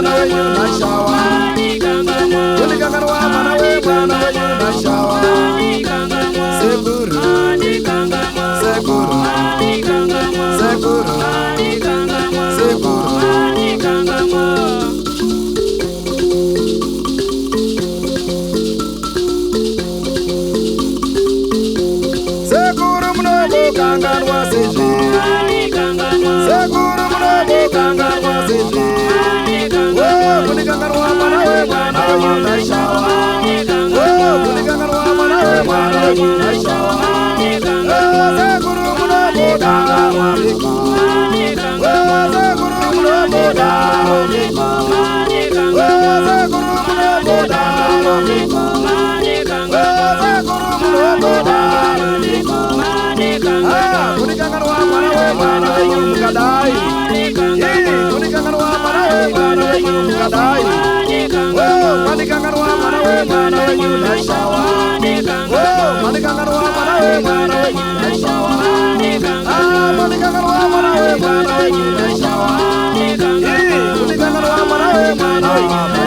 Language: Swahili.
mwana wenyu na shawa. Kulikanganwa mwana we mwana wenyu na shawa. Sekuru, sekuru, sekuru, sekuru. Sekuru mnobo kanganwa seji. Sekuru mnobo kanganwa seji. Oh, kulikanganwa mwana we mwana wenyu na shawa. Oh, kulikanganwa mwana we mwana wenyu na shawa. Oh, sekuru mnobo kanganwa seji. Oh, sekuru mnobo kanganwa seji. Oh, sekuru mnobo kanganwa seji. Oh, sekuru mnobo kanganwa seji. Ah, kulikanganwa mwana we mwana wenyu mkadai. Kulikanganwa mwana we mwana wenyu mkadai. Oh, kulikanganwa mwana we mwana wenyu na shawa. Oh, kulikanganwa mwana we mwana wenyu na shawa. Ah, kulikanganwa mwana we mwana wenyu na shawa. Kulikanganwa mwana we mwana wenyu na shawa.